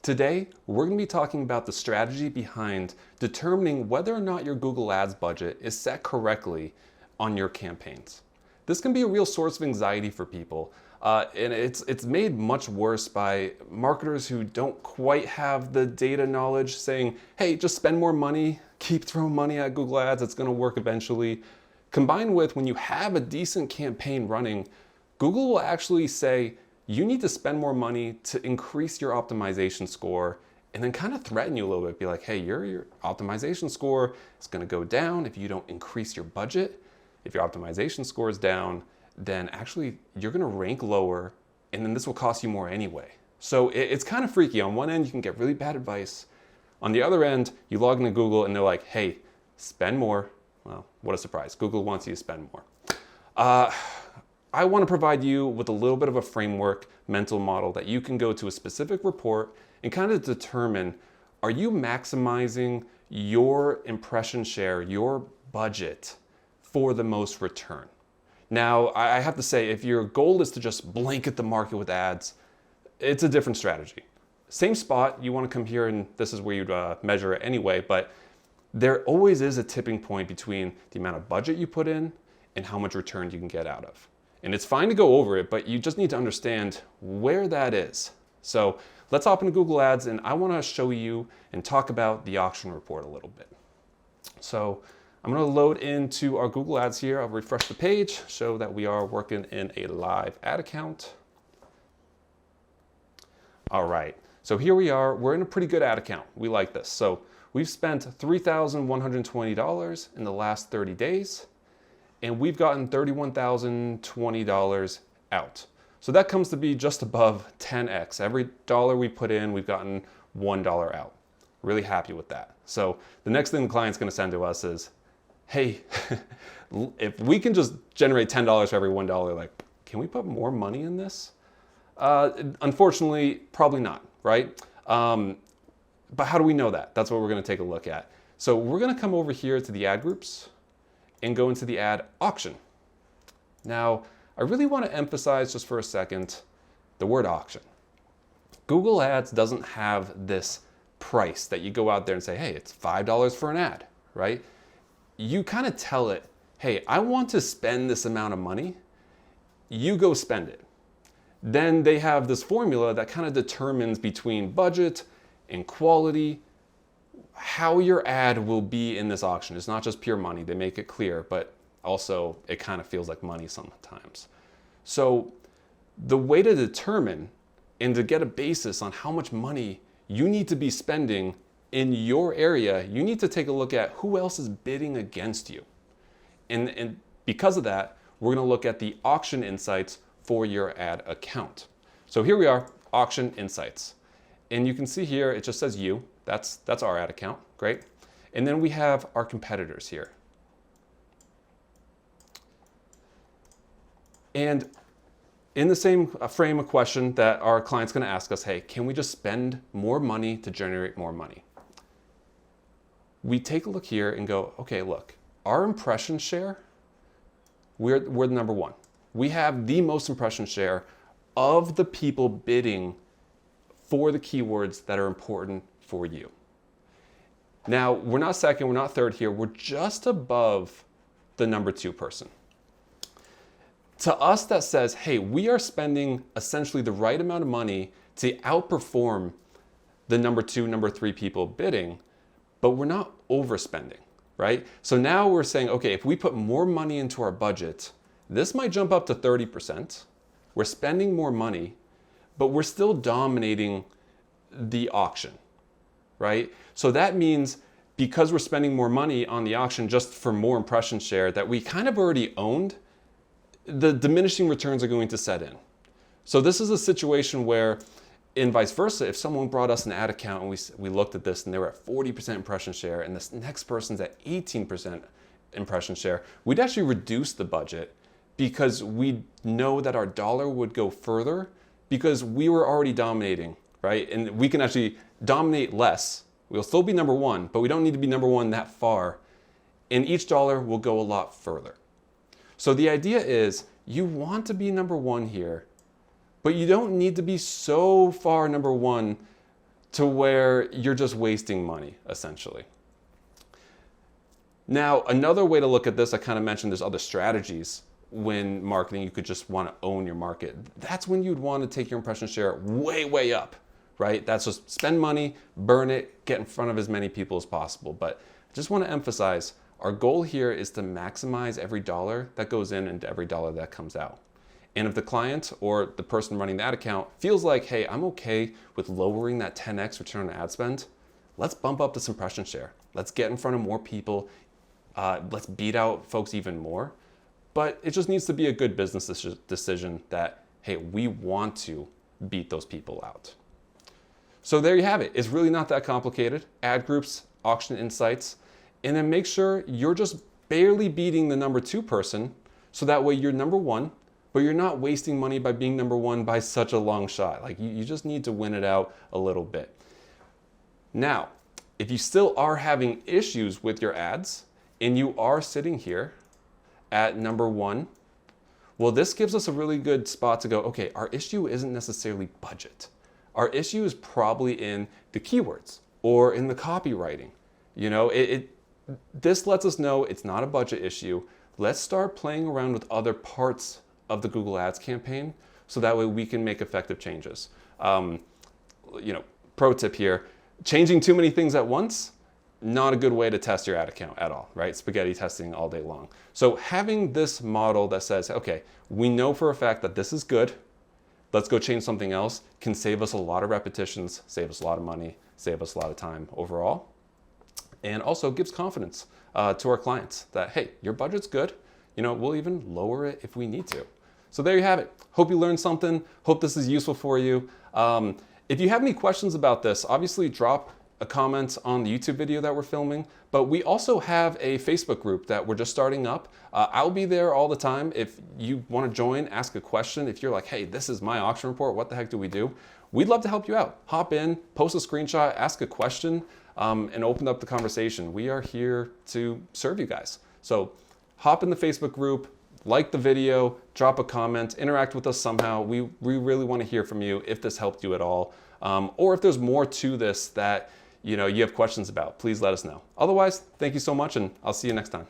Today, we're going to be talking about the strategy behind determining whether or not your Google Ads budget is set correctly on your campaigns. This can be a real source of anxiety for people, and it's made much worse by marketers who don't quite have the data knowledge saying, hey, just spend more money, keep throwing money at Google Ads, it's going to work eventually. Combined with when you have a decent campaign running, Google will actually say, you need to spend more money to increase your optimization score, and then kind of threaten you a little bit. Be like, hey, your optimization score is going to go down if you don't increase your budget. If your optimization score is down, then actually you're going to rank lower, and then this will cost you more anyway. So it's kind of freaky. On one end, you can get really bad advice. On the other end, you log into Google and they're like, hey, spend more. Well, what a surprise. Google wants you to spend more. I want to provide you with a little bit of a framework, mental model that you can go to a specific report and kind of determine, are you maximizing your impression share, your budget for the most return? Now, I have to say, if your goal is to just blanket the market with ads, it's a different strategy. Same spot, you want to come here and this is where you'd measure it anyway, but there always is a tipping point between the amount of budget you put in and how much return you can get out of. And it's fine to go over it, but you just need to understand where that is. So let's hop into Google Ads, and I want to show you and talk about the auction report a little bit. So I'm going to load into our Google Ads here. I'll refresh the page, show that we are working in a live ad account. All right, so here we are. We're in a pretty good ad account. We like this. So we've spent $3,120 in the last 30 days. And we've gotten $31,020 out. So that comes to be just above 10x. Every dollar we put in, we've gotten $1 out. Really happy with that. So the next thing the client's gonna send to us is, hey, if we can just generate $10 for every $1, like, can we put more money in this? Unfortunately, probably not, right? But how do we know that? That's what we're gonna take a look at. So we're gonna come over here to the ad groups and go into the ad auction. Now, I really want to emphasize just for a second the word auction. Google Ads doesn't have this price that you go out there and say, hey, it's $5 for an ad, right? You kind of tell it, hey, I want to spend this amount of money, you go spend it. Then they have this formula that kind of determines between budget and quality how your ad will be in this auction. It's not just pure money, they make it clear, but also it kind of feels like money sometimes. So the way to determine and to get a basis on how much money you need to be spending in your area, you need to take a look at who else is bidding against you. And because of that, we're gonna look at the auction insights for your ad account. So here we are, auction insights. And you can see here, it just says you. That's our ad account, great. And then we have our competitors here. And in the same frame of question that our client's gonna ask us, hey, can we just spend more money to generate more money? We take a look here and go, okay, look, our impression share, we're the number one. We have the most impression share of the people bidding for the keywords that are important for you. Now, we're not second, we're not third here, we're just above the number 2 person. To us, that says, hey, we are spending essentially the right amount of money to outperform the number 2, number 3 people bidding, but we're not overspending, right? So now we're saying, okay, if we put more money into our budget, this might jump up to 30%. We're spending more money, but we're still dominating the auction, right? So that means because we're spending more money on the auction just for more impression share that we kind of already owned, the diminishing returns are going to set in. So this is a situation where, and vice versa, if someone brought us an ad account and we looked at this and they were at 40% impression share and this next person's at 18% impression share, we'd actually reduce the budget because we know that our dollar would go further because we were already dominating, right? And we can actually dominate less. We'll still be number 1, but we don't need to be number 1 that far. And each dollar will go a lot further. So the idea is you want to be number 1 here, but you don't need to be so far number 1 to where you're just wasting money, essentially. Now, another way to look at this, I kind of mentioned there's other strategies when marketing. You could just want to own your market. That's when you'd want to take your impression share way, way up, right? That's just spend money, burn it, get in front of as many people as possible. But I just want to emphasize, our goal here is to maximize every dollar that goes in and every dollar that comes out. And if the client or the person running that account feels like, hey, I'm okay with lowering that 10x return on ad spend, let's bump up this impression share. Let's get in front of more people. Let's beat out folks even more. But it just needs to be a good business decision that, hey, we want to beat those people out. So there you have it. It's really not that complicated. Ad groups, auction insights, and then make sure you're just barely beating the number 2 person, so that way you're number 1, but you're not wasting money by being number 1 by such a long shot. Like you just need to win it out a little bit. Now, if you still are having issues with your ads and you are sitting here at number 1, well, this gives us a really good spot to go, okay, our issue isn't necessarily budget. Our issue is probably in the keywords or in the copywriting. You know, this lets us know it's not a budget issue. Let's start playing around with other parts of the Google Ads campaign so that way we can make effective changes. Pro tip here, changing too many things at once, not a good way to test your ad account at all, right? Spaghetti testing all day long. So having this model that says, okay, we know for a fact that this is good, let's go change something else, can save us a lot of repetitions, save us a lot of money, save us a lot of time overall, and also gives confidence to our clients that, hey, your budget's good, we'll even lower it if we need to. So there you have it. Hope you learned something. Hope this is useful for you. If you have any questions about this, obviously drop a comment on the YouTube video that we're filming, but we also have a Facebook group that we're just starting up. I'll be there all the time. If you want to join, ask a question. If you're like, hey, this is my auction report, what the heck do we do? We'd love to help you out. Hop in, post a screenshot, ask a question, and open up the conversation. We are here to serve you guys. So hop in the Facebook group, like the video, drop a comment, interact with us somehow. We really want to hear from you if this helped you at all. Or if there's more to this that you have questions about, please let us know. Otherwise, thank you so much, and I'll see you next time.